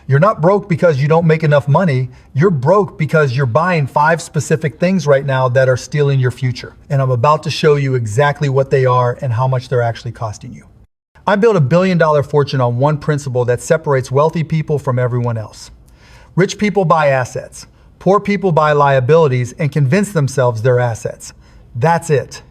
You're not broke because you don't make enough money. You're broke because you're buying 5 specific things right now that are stealing your future. And I'm about to show you exactly what they are and how much they're actually costing you. I built $1 billion fortune on one principle that separates wealthy people from everyone else. Rich people buy assets. Poor people buy liabilities and convince themselves they're assets. That's it.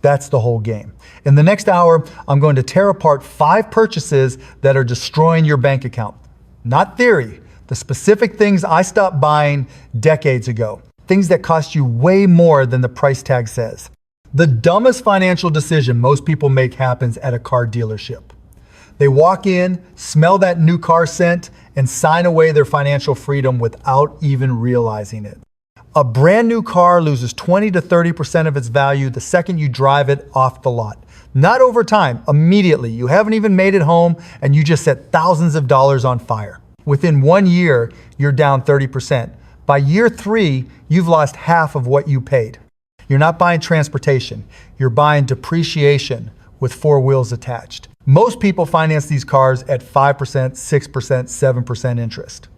That's the whole game. In the next hour, I'm going to tear apart 5 purchases that are destroying your bank account. Not theory, the specific things I stopped buying decades ago. Things that cost you way more than the price tag says. The dumbest financial decision most people make happens at a car dealership. They walk in, smell that new car scent, and sign away their financial freedom without even realizing it. A brand new car loses 20 to 30% of its value the second you drive it off the lot. Not over time, immediately. You haven't even made it home and you just set thousands of dollars on fire. Within 1 year, you're down 30%. By year 3, you've lost half of what you paid. You're not buying transportation, you're buying depreciation with 4 wheels attached. Most people finance these cars at 5%, 6%, 7% interest.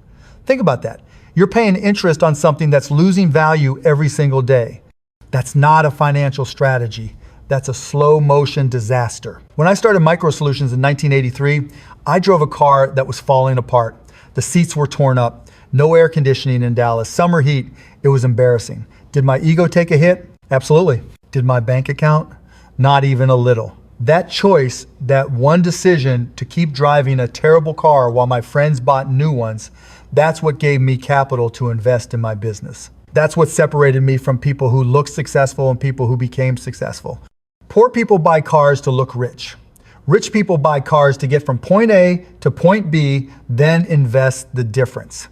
Think about that. You're paying interest on something that's losing value every single day. That's not a financial strategy. That's a slow motion disaster. When I started Micro Solutions in 1983, I drove a car that was falling apart. The seats were torn up, no air conditioning in Dallas, summer heat. It was embarrassing. Did my ego take a hit? Absolutely. Did my bank account? Not even a little. That choice, that one decision to keep driving a terrible car while my friends bought new ones, that's what gave me capital to invest in my business. That's what separated me from people who looked successful and people who became successful. Poor people buy cars to look rich. Rich people buy cars to get from point A to point B, then invest the difference.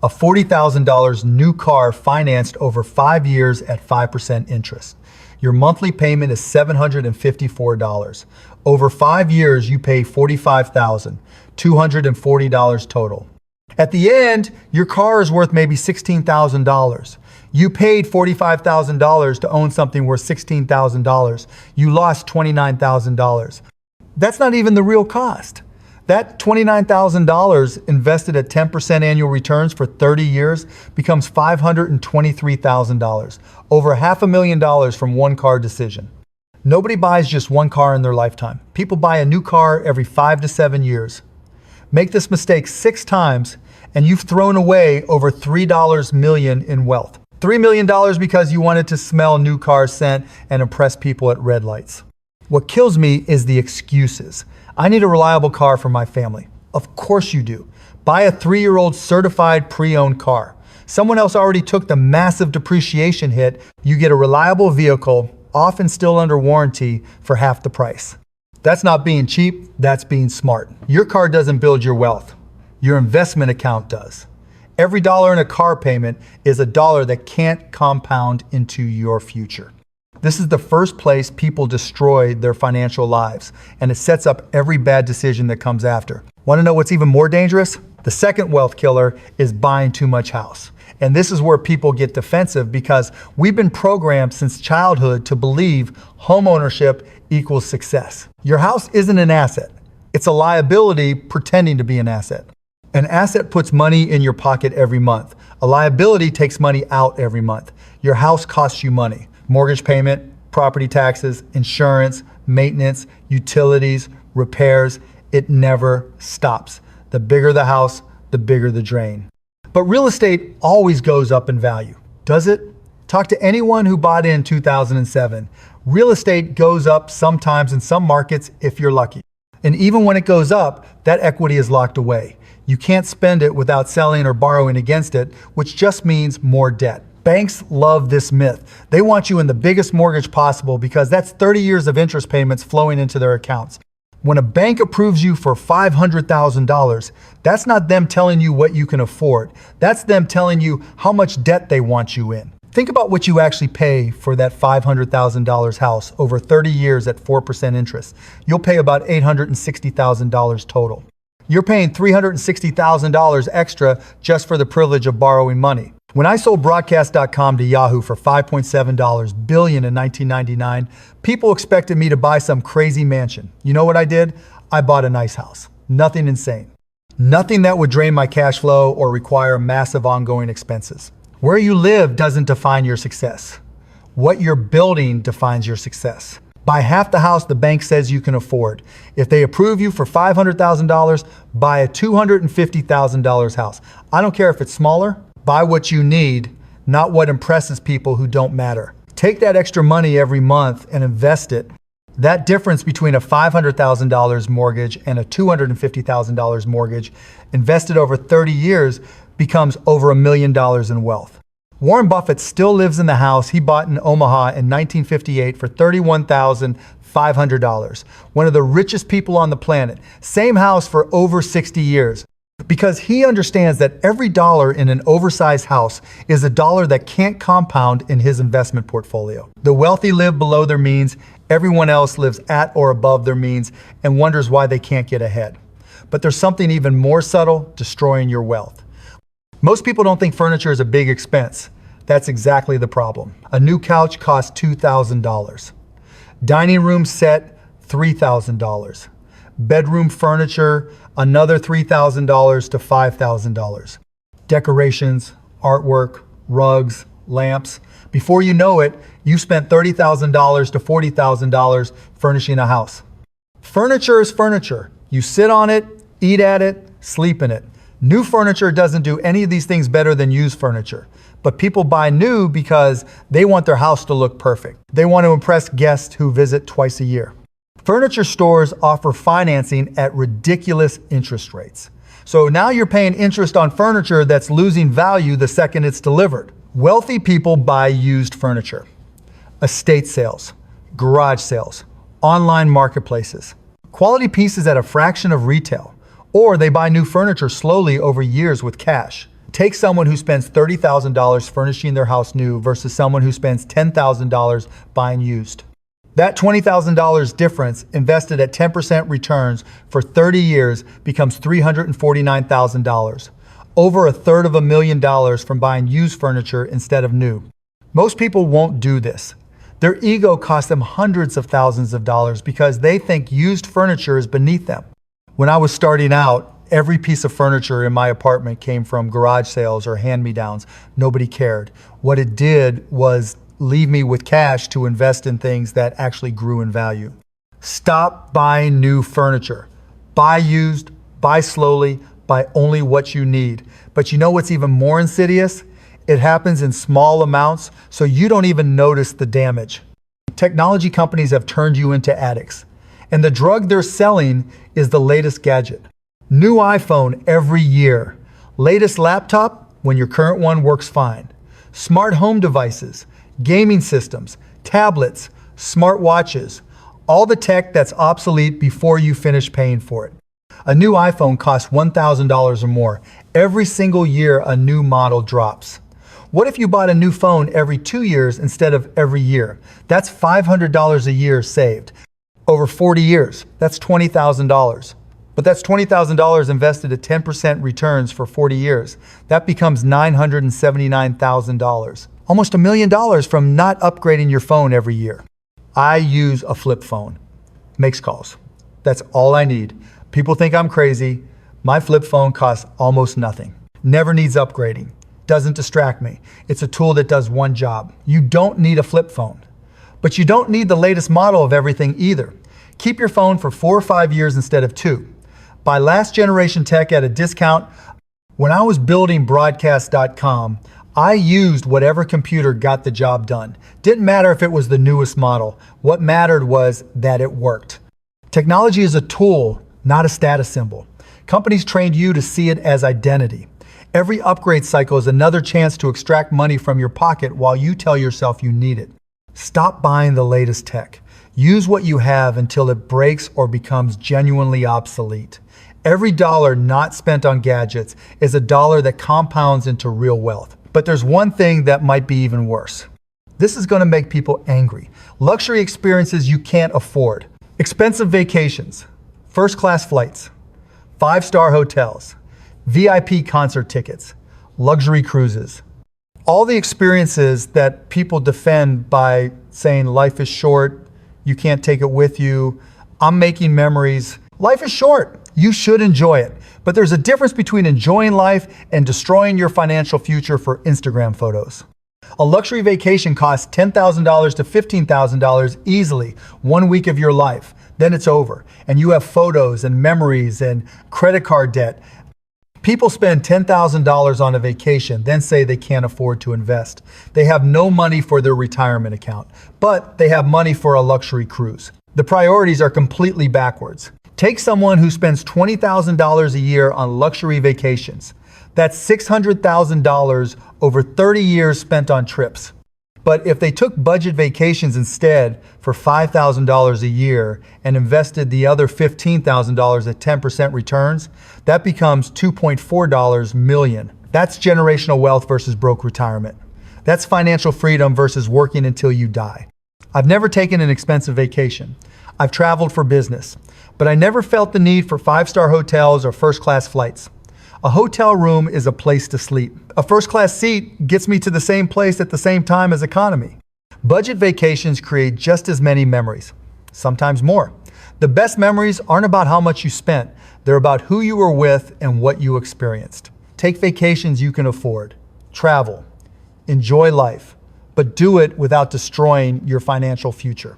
A $40,000 new car financed over 5 years at 5% interest. Your monthly payment is $754. Over 5 years, you pay $45,240 total. At the end, your car is worth maybe $16,000. You paid $45,000 to own something worth $16,000. You lost $29,000. That's not even the real cost. That $29,000 invested at 10% annual returns for 30 years becomes $523,000, over $500,000 from one car decision. Nobody buys just one car in their lifetime. People buy a new car every 5 to 7 years. Make this mistake 6 times and you've thrown away over $3 million in wealth. $3 million because you wanted to smell new car scent and impress people at red lights. What kills me is the excuses. I need a reliable car for my family. Of course you do. Buy a 3-year-old certified pre-owned car. Someone else already took the massive depreciation hit. You get a reliable vehicle, often still under warranty, for half the price. That's not being cheap, that's being smart. Your car doesn't build your wealth. Your investment account does. Every dollar in a car payment is a dollar that can't compound into your future. This is the first place people destroy their financial lives, and it sets up every bad decision that comes after. Want to know what's even more dangerous? The second wealth killer is buying too much house. And this is where people get defensive because we've been programmed since childhood to believe home ownership equals success. Your house isn't an asset. It's a liability pretending to be an asset. An asset puts money in your pocket every month. A liability takes money out every month. Your house costs you money. Mortgage payment, property taxes, insurance, maintenance, utilities, repairs. It never stops. The bigger the house, the bigger the drain. But real estate always goes up in value. Does it? Talk to anyone who bought in 2007. Real estate goes up sometimes in some markets if you're lucky. And even when it goes up, that equity is locked away. You can't spend it without selling or borrowing against it, which just means more debt. Banks love this myth. They want you in the biggest mortgage possible because that's 30 years of interest payments flowing into their accounts. When a bank approves you for $500,000, that's not them telling you what you can afford. That's them telling you how much debt they want you in. Think about what you actually pay for that $500,000 house over 30 years at 4% interest. You'll pay about $860,000 total. You're paying $360,000 extra just for the privilege of borrowing money. When I sold broadcast.com to Yahoo for $5.7 billion in 1999, people expected me to buy some crazy mansion. You know what I did? I bought a nice house. Nothing insane. Nothing that would drain my cash flow or require massive ongoing expenses. Where you live doesn't define your success. What you're building defines your success. Buy half the house the bank says you can afford. If they approve you for $500,000, buy a $250,000 house. I don't care if it's smaller. Buy what you need, not what impresses people who don't matter. Take that extra money every month and invest it. That difference between a $500,000 mortgage and a $250,000 mortgage invested over 30 years becomes over $1 million in wealth. Warren Buffett still lives in the house he bought in Omaha in 1958 for $31,500. One of the richest people on the planet. Same house for over 60 years. Because he understands that every dollar in an oversized house is a dollar that can't compound in his investment portfolio. The wealthy live below their means. Everyone else lives at or above their means and wonders why they can't get ahead. But there's something even more subtle destroying your wealth. Most people don't think furniture is a big expense. That's exactly the problem. A new couch costs $2,000. Dining room set, $3,000. Bedroom furniture, another $3,000 to $5,000. Decorations, artwork, rugs, lamps. Before you know it, you spent $30,000 to $40,000 furnishing a house. Furniture is furniture. You sit on it, eat at it, sleep in it. New furniture doesn't do any of these things better than used furniture. But people buy new because they want their house to look perfect. They want to impress guests who visit twice a year. Furniture stores offer financing at ridiculous interest rates. So now you're paying interest on furniture that's losing value the second it's delivered. Wealthy people buy used furniture. Estate sales, garage sales, online marketplaces. Quality pieces at a fraction of retail. Or they buy new furniture slowly over years with cash. Take someone who spends $30,000 furnishing their house new versus someone who spends $10,000 buying used. That $20,000 difference invested at 10% returns for 30 years becomes $349,000. Over $250,000 from buying used furniture instead of new. Most people won't do this. Their ego costs them hundreds of thousands of dollars because they think used furniture is beneath them. When I was starting out, every piece of furniture in my apartment came from garage sales or hand-me-downs. Nobody cared. What it did was leave me with cash to invest in things that actually grew in value. Stop buying new furniture. Buy used, buy slowly, buy only what you need. But you know what's even more insidious? It happens in small amounts, so you don't even notice the damage. Technology companies have turned you into addicts. And the drug they're selling is the latest gadget. New iPhone every year. Latest laptop when your current one works fine. Smart home devices, gaming systems, tablets, smart watches. All the tech that's obsolete before you finish paying for it. A new iPhone costs $1,000 or more. Every single year a new model drops. What if you bought a new phone every 2 years instead of every year? That's $500 a year saved. Over 40 years, that's $20,000. But that's $20,000 invested at 10% returns for 40 years. That becomes $979,000. Almost $1 million from not upgrading your phone every year. I use a flip phone. Makes calls. That's all I need. People think I'm crazy. My flip phone costs almost nothing. Never needs upgrading. Doesn't distract me. It's a tool that does one job. You don't need a flip phone. But you don't need the latest model of everything either. Keep your phone for 4 or 5 years instead of 2. Buy last generation tech at a discount. When I was building broadcast.com, I used whatever computer got the job done. Didn't matter if it was the newest model. What mattered was that it worked. Technology is a tool, not a status symbol. Companies trained you to see it as identity. Every upgrade cycle is another chance to extract money from your pocket while you tell yourself you need it. Stop buying the latest tech. Use what you have until it breaks or becomes genuinely obsolete. Every dollar not spent on gadgets is a dollar that compounds into real wealth. But there's one thing that might be even worse. This is going to make people angry. Luxury experiences you can't afford. Expensive vacations, first-class flights, 5-star hotels, VIP concert tickets, luxury cruises. All the experiences that people defend by saying life is short, you can't take it with you, I'm making memories. Life is short. You should enjoy it. But there's a difference between enjoying life and destroying your financial future for Instagram photos. A luxury vacation costs $10,000 to $15,000 easily 1 week of your life. Then it's over, and you have photos and memories and credit card debt. People spend $10,000 on a vacation, then say they can't afford to invest. They have no money for their retirement account, but they have money for a luxury cruise. The priorities are completely backwards. Take someone who spends $20,000 a year on luxury vacations. That's $600,000 over 30 years spent on trips. But if they took budget vacations instead for $5,000 a year and invested the other $15,000 at 10% returns, that becomes $2.4 million. That's generational wealth versus broke retirement. That's financial freedom versus working until you die. I've never taken an expensive vacation. I've traveled for business, but I never felt the need for 5-star hotels or first-class flights. A hotel room is a place to sleep. A first-class seat gets me to the same place at the same time as economy. Budget vacations create just as many memories, sometimes more. The best memories aren't about how much you spent. They're about who you were with and what you experienced. Take vacations you can afford. Travel. Enjoy life. But do it without destroying your financial future.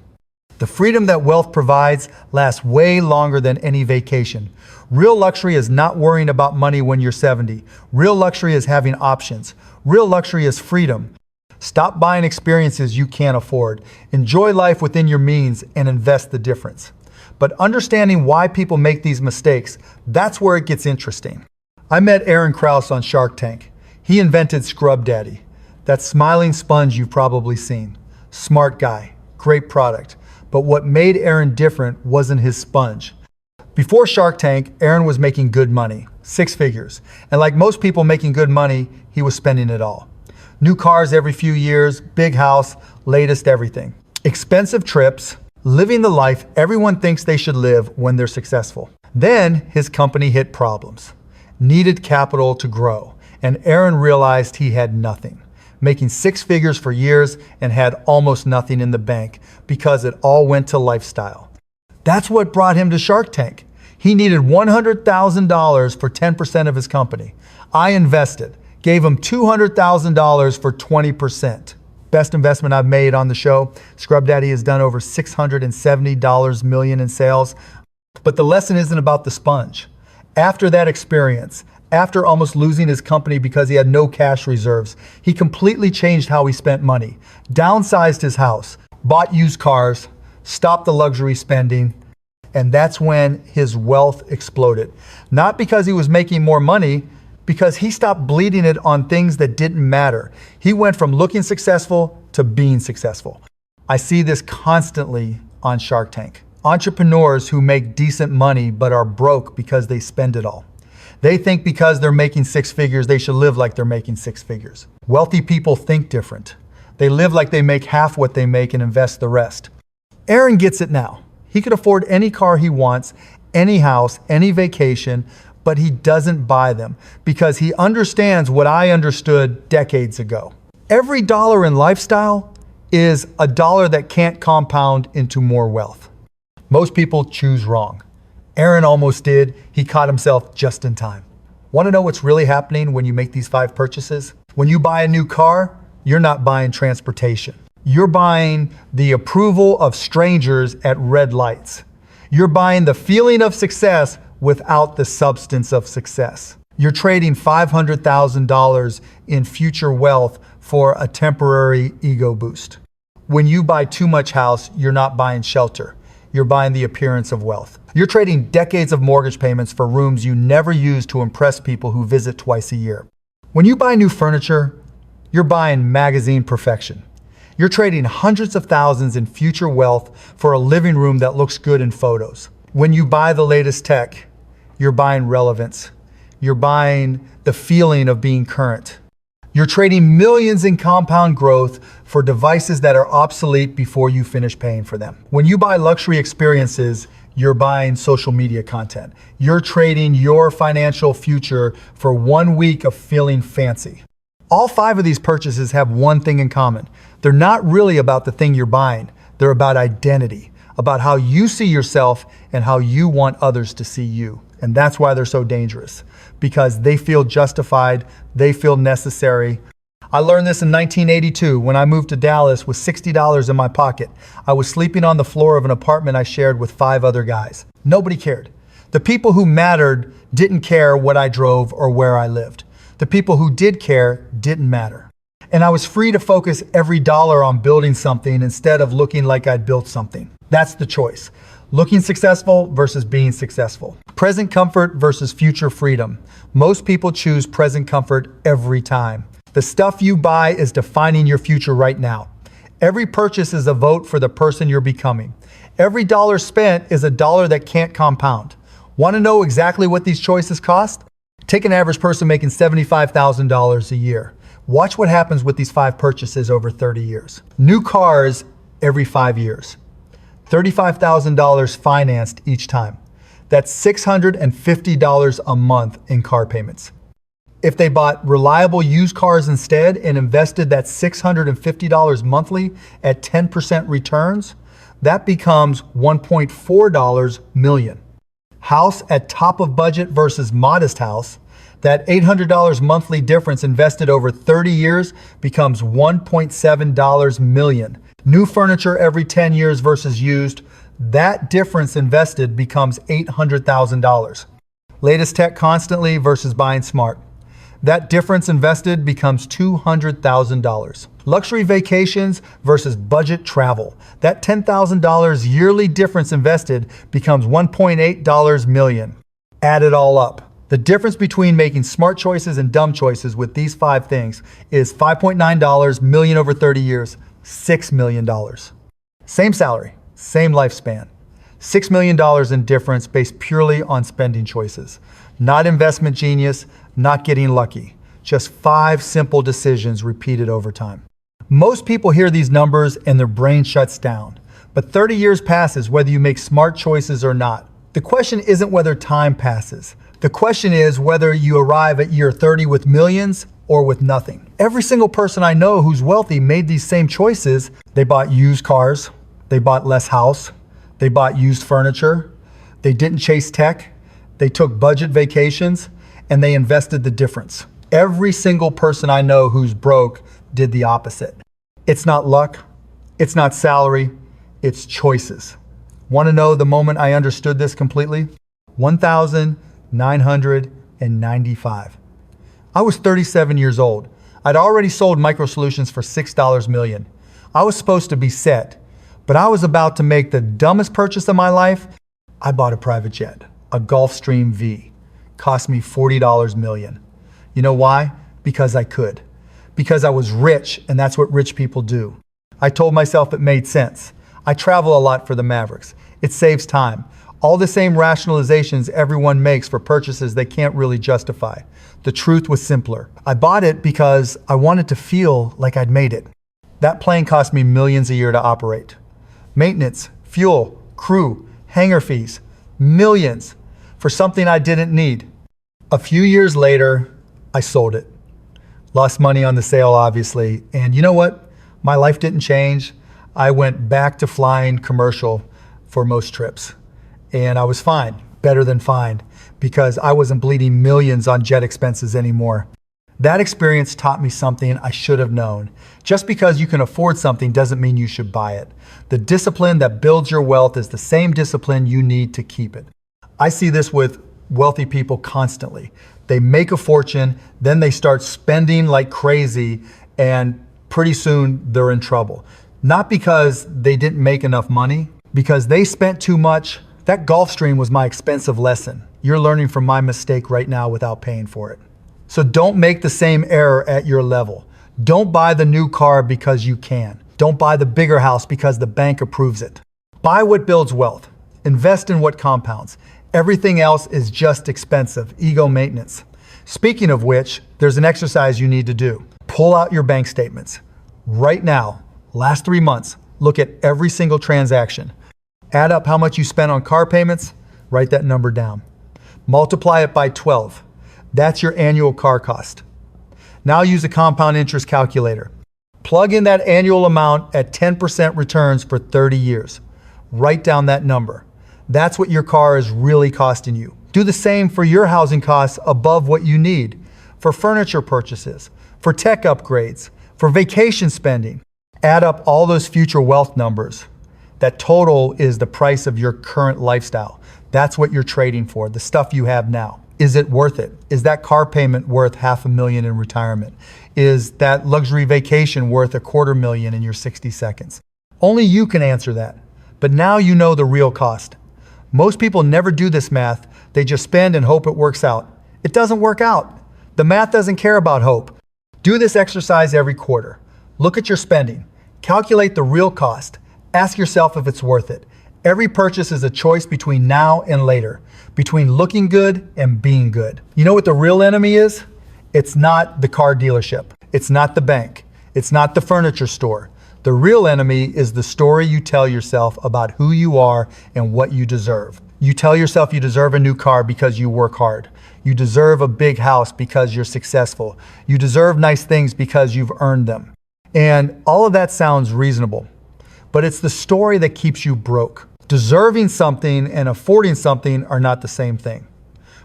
The freedom that wealth provides lasts way longer than any vacation. Real luxury is not worrying about money when you're 70. Real luxury is having options. Real luxury is freedom. Stop buying experiences you can't afford. Enjoy life within your means and invest the difference. But understanding why people make these mistakes, that's where it gets interesting. I met Aaron Krause on Shark Tank. He invented Scrub Daddy, that smiling sponge you've probably seen. Smart guy, great product. But what made Aaron different wasn't his sponge. Before Shark Tank, Aaron was making good money, 6 figures. And like most people making good money, he was spending it all. New cars every few years, big house, latest everything. Expensive trips, living the life everyone thinks they should live when they're successful. Then his company hit problems, needed capital to grow, and Aaron realized he had nothing. Making 6 figures for years and had almost nothing in the bank because it all went to lifestyle. That's what brought him to Shark Tank. He needed $100,000 for 10% of his company. I invested, gave him $200,000 for 20%. Best investment I've made on the show. Scrub Daddy has done over $670 million in sales. But the lesson isn't about the sponge. After that experience, after almost losing his company because he had no cash reserves, he completely changed how he spent money, downsized his house, bought used cars, stopped the luxury spending, and that's when his wealth exploded. Not because he was making more money, because he stopped bleeding it on things that didn't matter. He went from looking successful to being successful. I see this constantly on Shark Tank. Entrepreneurs who make decent money but are broke because they spend it all. They think because they're making 6 figures, they should live like they're making 6 figures. Wealthy people think different. They live like they make half what they make and invest the rest. Aaron gets it now. He could afford any car he wants, any house, any vacation, but he doesn't buy them because he understands what I understood decades ago. Every dollar in lifestyle is a dollar that can't compound into more wealth. Most people choose wrong. Aaron almost did. He caught himself just in time. Want to know what's really happening when you make these 5 purchases? When you buy a new car, you're not buying transportation. You're buying the approval of strangers at red lights. You're buying the feeling of success without the substance of success. You're trading $500,000 in future wealth for a temporary ego boost. When you buy too much house, you're not buying shelter. You're buying the appearance of wealth. You're trading decades of mortgage payments for rooms you never use to impress people who visit twice a year. When you buy new furniture, you're buying magazine perfection. You're trading hundreds of thousands in future wealth for a living room that looks good in photos. When you buy the latest tech, you're buying relevance. You're buying the feeling of being current. You're trading millions in compound growth for devices that are obsolete before you finish paying for them. When you buy luxury experiences, you're buying social media content. You're trading your financial future for 1 week of feeling fancy. All 5 of these purchases have one thing in common. They're not really about the thing you're buying. They're about identity, about how you see yourself and how you want others to see you. And that's why they're so dangerous, because they feel justified, they feel necessary. I learned this in 1982 when I moved to Dallas with $60 in my pocket. I was sleeping on the floor of an apartment I shared with 5 other guys. Nobody cared. The people who mattered didn't care what I drove or where I lived. The people who did care didn't matter. And I was free to focus every dollar on building something instead of looking like I'd built something. That's the choice. Looking successful versus being successful. Present comfort versus future freedom. Most people choose present comfort every time. The stuff you buy is defining your future right now. Every purchase is a vote for the person you're becoming. Every dollar spent is a dollar that can't compound. Want to know exactly what these choices cost? Take an average person making $75,000 a year. Watch what happens with these 5 purchases over 30 years. New cars every 5 years. $35,000 financed each time. That's $650 a month in car payments. If they bought reliable used cars instead and invested that $650 monthly at 10% returns, that becomes $1.4 million. House at top of budget versus modest house, that $800 monthly difference invested over 30 years becomes $1.7 million. New furniture every 10 years versus used, that difference invested becomes $800,000. Latest tech constantly versus buying smart. That difference invested becomes $200,000. Luxury vacations versus budget travel. That $10,000 yearly difference invested becomes $1.8 million. Add it all up. The difference between making smart choices and dumb choices with these 5 things is $5.9 million over 30 years, $6 million. Same salary, same lifespan. $6 million in difference based purely on spending choices. Not investment genius, not getting lucky. Just 5 simple decisions repeated over time. Most people hear these numbers and their brain shuts down. But 30 years passes whether you make smart choices or not. The question isn't whether time passes. The question is whether you arrive at year 30 with millions or with nothing. Every single person I know who's wealthy made these same choices. They bought used cars, they bought less house, they bought used furniture, they didn't chase tech, they took budget vacations, and they invested the difference. Every single person I know who's broke did the opposite. It's not luck, it's not salary, it's choices. Want to know the moment I understood this completely? 1,995. I was 37 years old. I'd already sold Micro Solutions for $6 million. I was supposed to be set, but I was about to make the dumbest purchase of my life. I bought a private jet, a Gulfstream V. Cost me $40 million. You know why? Because I could. Because I was rich, and that's what rich people do. I told myself it made sense. I travel a lot for the Mavericks. It saves time. All the same rationalizations everyone makes for purchases they can't really justify. The truth was simpler. I bought it because I wanted to feel like I'd made it. That plane cost me millions a year to operate. Maintenance, fuel, crew, hangar fees, millions for something I didn't need. A few years later, I sold it. Lost money on the sale, obviously. And you know what? My life didn't change. I went back to flying commercial for most trips. And I was fine, better than fine, because I wasn't bleeding millions on jet expenses anymore. That experience taught me something I should have known. Just because you can afford something doesn't mean you should buy it. The discipline that builds your wealth is the same discipline you need to keep it. I see this with wealthy people constantly. They make a fortune, then they start spending like crazy, and pretty soon they're in trouble. Not because they didn't make enough money, because they spent too much. That Gulfstream was my expensive lesson. You're learning from my mistake right now without paying for it. So don't make the same error at your level. Don't buy the new car because you can. Don't buy the bigger house because the bank approves it. Buy what builds wealth. Invest in what compounds. Everything else is just expensive, ego maintenance. Speaking of which, there's an exercise you need to do. Pull out your bank statements. Right now, last 3 months, look at every single transaction. Add up how much you spent on car payments, write that number down. Multiply it by 12. That's your annual car cost. Now use a compound interest calculator. Plug in that annual amount at 10% returns for 30 years. Write down that number. That's what your car is really costing you. Do the same for your housing costs above what you need, for furniture purchases, for tech upgrades, for vacation spending. Add up all those future wealth numbers. That total is the price of your current lifestyle. That's what you're trading for, the stuff you have now. Is it worth it? Is that car payment worth $500,000 in retirement? Is that luxury vacation worth $250,000 in your 60 seconds? Only you can answer that. But now you know the real cost. Most people never do this math. They just spend and hope it works out. It doesn't work out. The math doesn't care about hope. Do this exercise every quarter. Look at your spending. Calculate the real cost. Ask yourself if it's worth it. Every purchase is a choice between now and later, between looking good and being good. You know what the real enemy is? It's not the car dealership. It's not the bank. It's not the furniture store. The real enemy is the story you tell yourself about who you are and what you deserve. You tell yourself you deserve a new car because you work hard. You deserve a big house because you're successful. You deserve nice things because you've earned them. And all of that sounds reasonable, but it's the story that keeps you broke. Deserving something and affording something are not the same thing.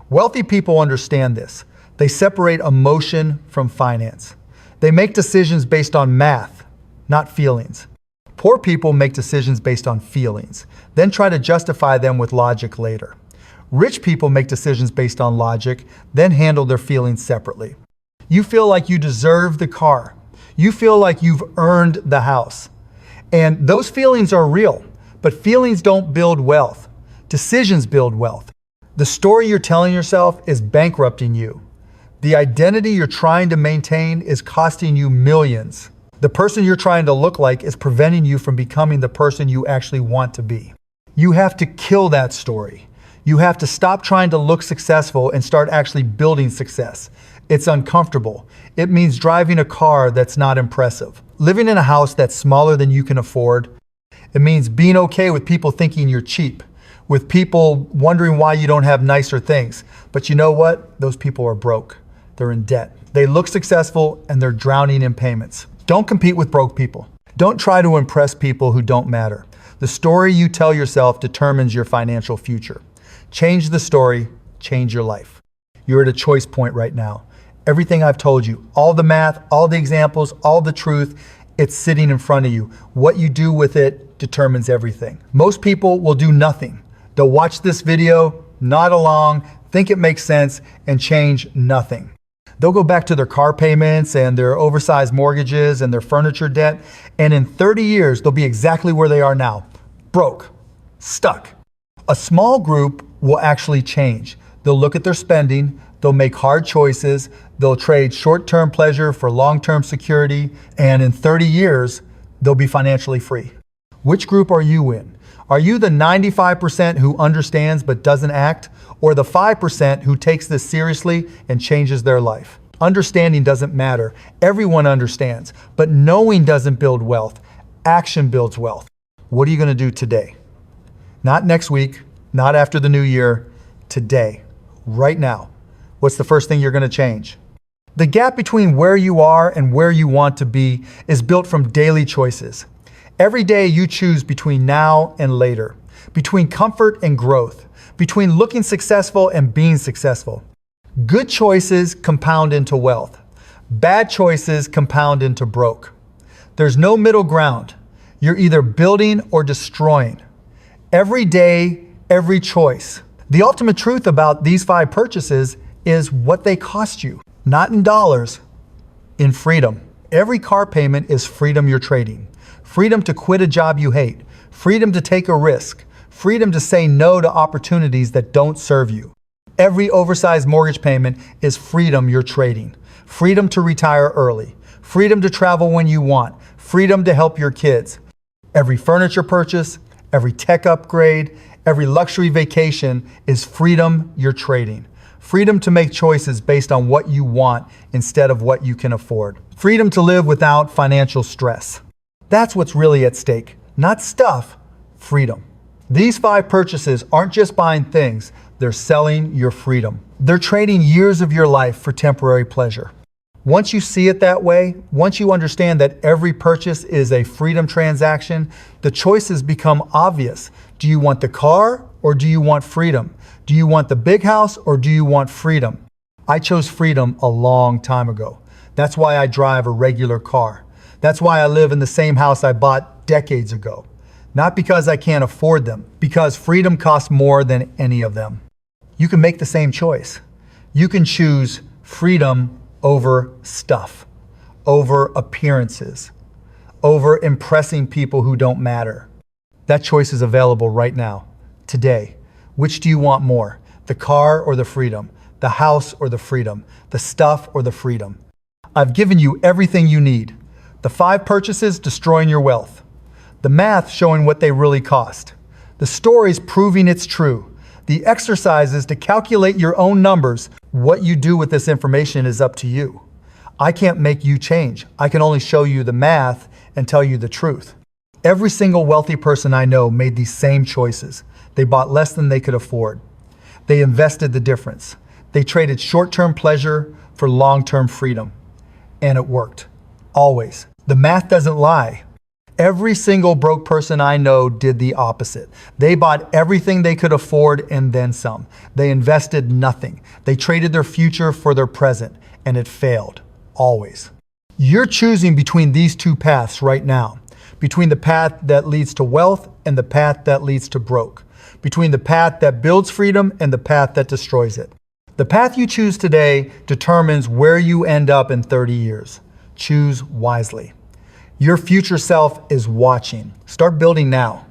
Wealthy people understand this. They separate emotion from finance. They make decisions based on math, not feelings. Poor people make decisions based on feelings, then try to justify them with logic later. Rich people make decisions based on logic, then handle their feelings separately. You feel like you deserve the car. You feel like you've earned the house. And those feelings are real. But feelings don't build wealth. Decisions build wealth. The story you're telling yourself is bankrupting you. The identity you're trying to maintain is costing you millions. The person you're trying to look like is preventing you from becoming the person you actually want to be. You have to kill that story. You have to stop trying to look successful and start actually building success. It's uncomfortable. It means driving a car that's not impressive, living in a house that's smaller than you can afford. It means being okay with people thinking you're cheap, with people wondering why you don't have nicer things. But you know what? Those people are broke. They're in debt. They look successful and they're drowning in payments. Don't compete with broke people. Don't try to impress people who don't matter. The story you tell yourself determines your financial future. Change the story, change your life. You're at a choice point right now. Everything I've told you, all the math, all the examples, all the truth, it's sitting in front of you. What you do with it determines everything. Most people will do nothing. They'll watch this video, nod along, think it makes sense, and change nothing. They'll go back to their car payments and their oversized mortgages and their furniture debt, and in 30 years, they'll be exactly where they are now, broke, stuck. A small group will actually change. They'll look at their spending, they'll make hard choices, they'll trade short-term pleasure for long-term security, and in 30 years, they'll be financially free. Which group are you in? Are you the 95% who understands but doesn't act, or the 5% who takes this seriously and changes their life? Understanding doesn't matter. Everyone understands, but knowing doesn't build wealth. Action builds wealth. What are you going to do today? Not next week, not after the new year, today, right now. What's the first thing you're going to change? The gap between where you are and where you want to be is built from daily choices. Every day you choose between now and later, between comfort and growth, between looking successful and being successful. Good choices compound into wealth. Bad choices compound into broke. There's no middle ground. You're either building or destroying. Every day, every choice. The ultimate truth about these 5 purchases is what they cost you, not in dollars, in freedom. Every car payment is freedom you're trading. Freedom to quit a job you hate. Freedom to take a risk. Freedom to say no to opportunities that don't serve you. Every oversized mortgage payment is freedom you're trading. Freedom to retire early. Freedom to travel when you want. Freedom to help your kids. Every furniture purchase, every tech upgrade, every luxury vacation is freedom you're trading. Freedom to make choices based on what you want instead of what you can afford. Freedom to live without financial stress. That's what's really at stake. Not stuff, freedom. These 5 purchases aren't just buying things, they're selling your freedom. They're trading years of your life for temporary pleasure. Once you see it that way, once you understand that every purchase is a freedom transaction, the choices become obvious. Do you want the car or do you want freedom? Do you want the big house or do you want freedom? I chose freedom a long time ago. That's why I drive a regular car. That's why I live in the same house I bought decades ago. Not because I can't afford them, because freedom costs more than any of them. You can make the same choice. You can choose freedom over stuff, over appearances, over impressing people who don't matter. That choice is available right now, today. Which do you want more? The car or the freedom? The house or the freedom? The stuff or the freedom? I've given you everything you need. The 5 purchases destroying your wealth. The math showing what they really cost. The stories proving it's true. The exercises to calculate your own numbers. What you do with this information is up to you. I can't make you change. I can only show you the math and tell you the truth. Every single wealthy person I know made these same choices. They bought less than they could afford. They invested the difference. They traded short-term pleasure for long-term freedom. And it worked. Always. The math doesn't lie. Every single broke person I know did the opposite. They bought everything they could afford and then some. They invested nothing. They traded their future for their present, and it failed. Always. You're choosing between these 2 paths right now. Between the path that leads to wealth and the path that leads to broke. Between the path that builds freedom and the path that destroys it. The path you choose today determines where you end up in 30 years. Choose wisely. Your future self is watching. Start building now.